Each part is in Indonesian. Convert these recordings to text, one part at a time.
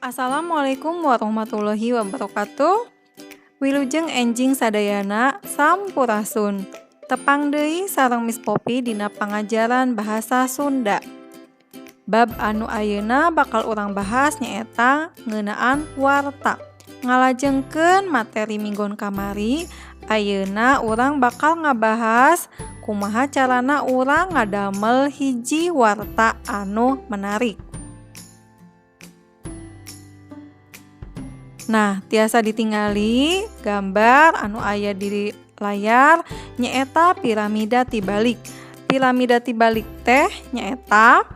Assalamualaikum warahmatullahi wabarakatuh. Wilujeng enjing sadayana sampurasun. Tepang deui sareng Miss Poppy dina pangajaran bahasa Sunda. Bab anu ayeuna bakal urang bahas nyaeta ngeunaan warta. Ngalajengkeun materi minggon kamari, ayeuna urang bakal ngabahas kumaha carana urang ngadamel hiji warta anu menarik. Nah, tiasa ditingali gambar anu aya di layar nyaeta piramida tibalik. Piramida tibalik teh nyaeta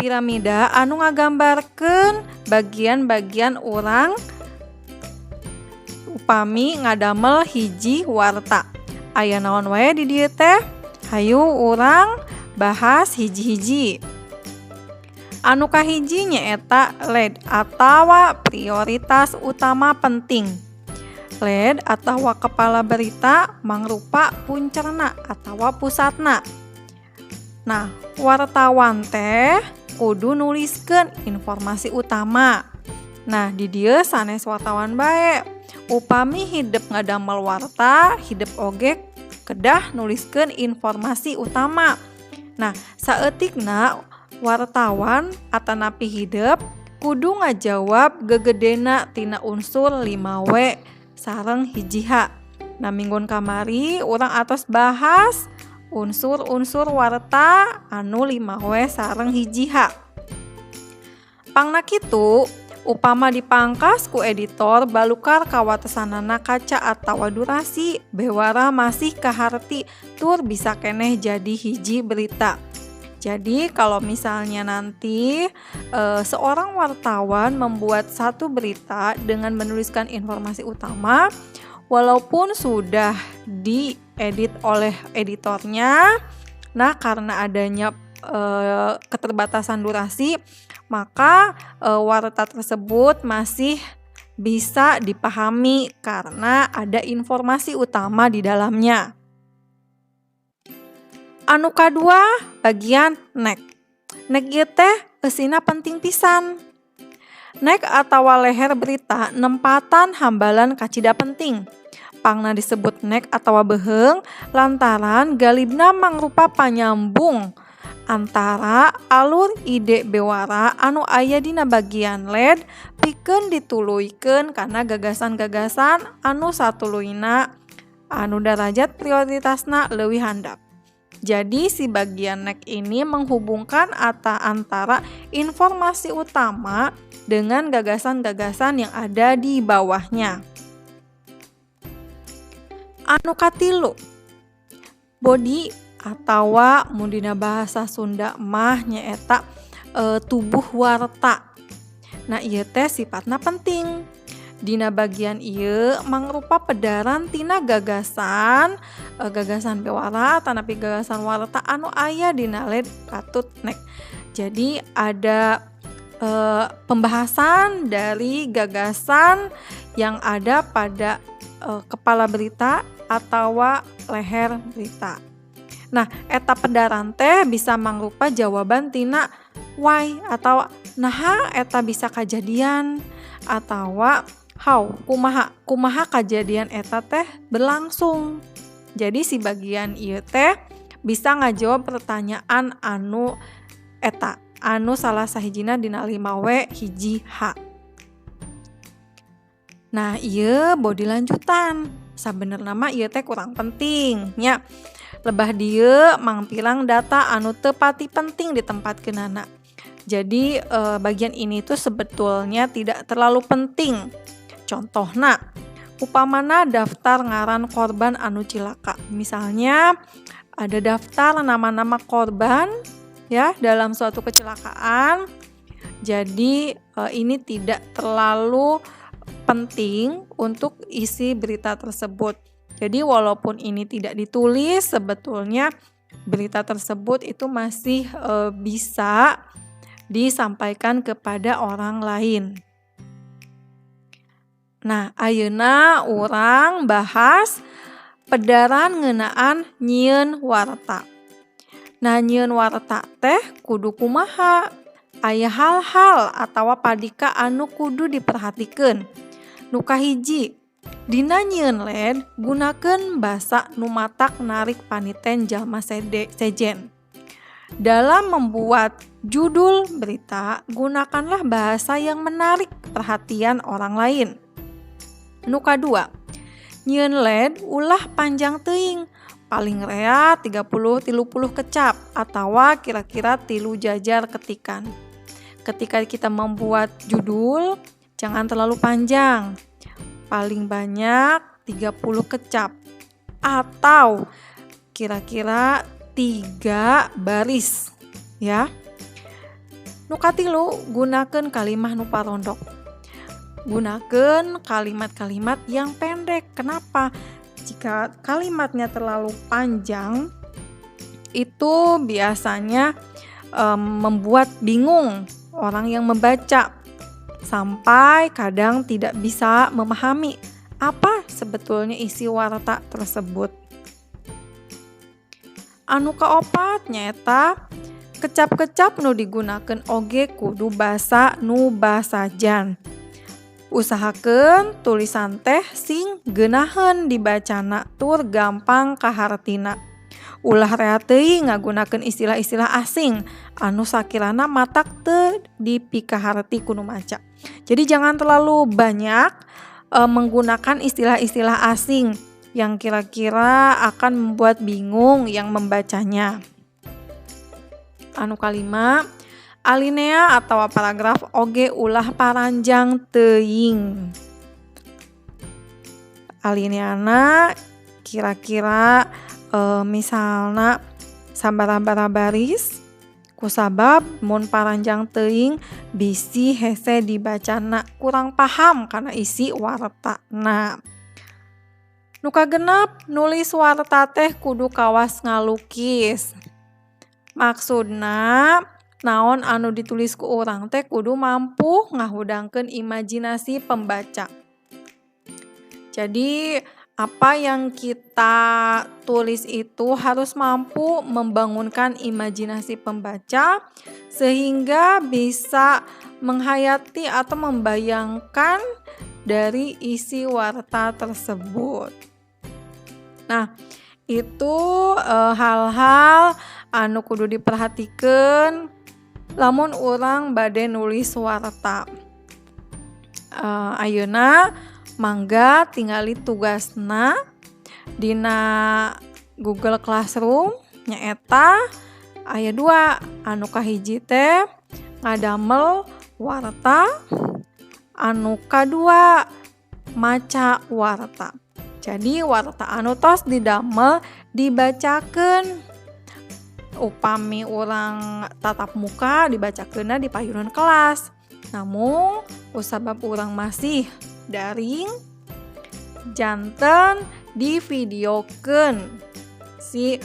piramida anu ngagambarkeun bagian-bagian urang upami ngadamel hiji warta. Aya naon wae di dieu teh? Hayu urang bahas hiji-hiji. Anu kahiji nyaeta LED atawa prioritas utama penting. LED atawa kepala berita mangrupa puncerna atawa pusatna. Nah, wartawan teh kudu nuliskeun informasi utama. Nah, di dieu sanes wartawan bae. Upami hidep ngadamel warta, hidep oge kedah nuliskeun informasi utama. Nah, saeutikna wartawan atanapi hidep kudu ngajawab gegedena tina unsur 5W sareng 1H. Nah, minggon kamari urang atos bahas unsur-unsur warta anu 5W sareng 1H. Pangna kitu, upama dipangkas ku editor balukar kawatesanana kaca atawa durasi bewara masih kaharti tur bisa keneh jadi hiji berita. Jadi kalau misalnya nanti seorang wartawan membuat satu berita dengan menuliskan informasi utama, walaupun sudah diedit oleh editornya, nah karena adanya keterbatasan durasi, maka warta tersebut masih bisa dipahami karena ada informasi utama di dalamnya. Anu kadua bagian nek. Nek ieu teh eusina penting pisan. Nek atawa leher berita nempatan hambalan kacida penting. Pangna disebut nek atawa beheung lantaran galibna mangrupa panyambung antara alur ide bewara anu aya dina bagian LED pikeun dituluykeun kana gagasan-gagasan anu satuluyna anu derajat prioritasna leuwih handap. Jadi si bagian nek ini menghubungkan antara informasi utama dengan gagasan-gagasan yang ada di bawahnya. Anu katilu, body atawa mun dina bahasa Sunda mah nyaeta tubuh warta. Nah, ieu teh sifatna penting. Dina bagian ieu mangrupa pedaran tina gagasan bewara tanapi gagasan warta anu aya dina LED katut nek. Jadi ada pembahasan dari gagasan yang ada pada kepala berita atawa leher berita. Nah, eta pedaran teh bisa mangrupa jawaban tina why atawa naha eta bisa kajadian atawa how kumaha kajadian eta teh berlangsung. Jadi si bagian ieu teh bisa ngajawab pertanyaan anu eta anu salah sahijina dina 5W 1H. Nah, ieu body lanjutan. Sabenerna mah ieu teh kurang penting nya. Lebah dieu mangpilang data anu teu pati penting ditempatkeunana. Jadi bagian ini tuh sebetulnya tidak terlalu penting. Contohna, upamana daftar ngaran korban anu cilaka. Misalnya ada daftar nama-nama korban ya dalam suatu kecelakaan. Jadi ini tidak terlalu penting untuk isi berita tersebut. Jadi walaupun ini tidak ditulis, sebetulnya berita tersebut itu masih bisa disampaikan kepada orang lain. Nah, ayeuna urang bahas pedaran ngeunaan nyieun warta. Nah, nyieun warta teh kudu kumaha? aya hal-hal atawa padika anu kudu diperhatikeun. Nu kahiji, dina nyieun LED gunakeun basa nu matak narik paniten jalma sejen. Dalam membuat judul berita, gunakanlah bahasa yang menarik perhatian orang lain. Nu kadua, nyieun LED ulah panjang teuing, paling rea 30-30 kecap atawa kira-kira 3 jajar ketikan. Ketika kita membuat judul, jangan terlalu panjang, paling banyak 30 kecap atau kira-kira 3 baris ya. Nu katilu, gunakeun kalimah nu parondok. Gunakeun kalimat-kalimat yang pendek. Kenapa? Jika kalimatnya terlalu panjang, itu biasanya membuat bingung orang yang membaca, sampai kadang tidak bisa memahami apa sebetulnya isi warta tersebut. Anu kaopat nyaeta, kecap-kecap nu digunakeun oge kudu basa nu basajan. Usahakeun tulisan teh sing geunaheun dibacana tur gampang kahartina. Ulah rea teuing ngagunakeun istilah-istilah asing anu sakirana matak teu dipikaharti ku nu maca. Jadi jangan terlalu banyak menggunakan istilah-istilah asing yang kira-kira akan membuat bingung yang membacanya. Anu kalima, alinea atau paragraf oge ulah paranjang teuing. Alineana kira-kira misalna sabaraha baris, kusabab mun paranjang teuing bisi hese dibacana kurang paham kana isi wartana. Nu kagenep, nulis warta teh kudu kawas ngalukis. Maksudna naon anu ditulis ku urang teh kudu mampu ngahudangkeun imajinasi pembaca. Jadi apa yang kita tulis itu harus mampu membangunkan imajinasi pembaca sehingga bisa menghayati atau membayangkan dari isi warta tersebut. Nah, itu hal-hal anu kudu diperhatikeun lamun urang bade nulis warta. Ayeuna mangga tingali tugasna dina Google Classroom nyaeta aya 2. Anu kahiji teh ngadamel warta, anu kadua maca warta. Jadi warta anu tos didamel dibacakeun. Upami urang tatap muka dibacakeunna di payunan kelas. Namun usabab urang masih daring, janten divideokeun si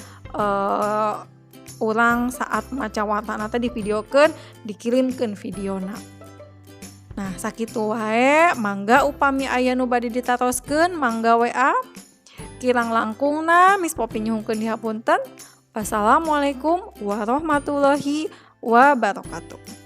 urang saat maca wartana teh divideokeun, dikirimkeun videona. Nah, sakitu wae, mangga upami aya nu bade ditaroskeun, mangga WA. Kirang langkungna Miss Popi nyuhunkeun dihapunten. Wassalamualaikum warahmatullahi wabarakatuh.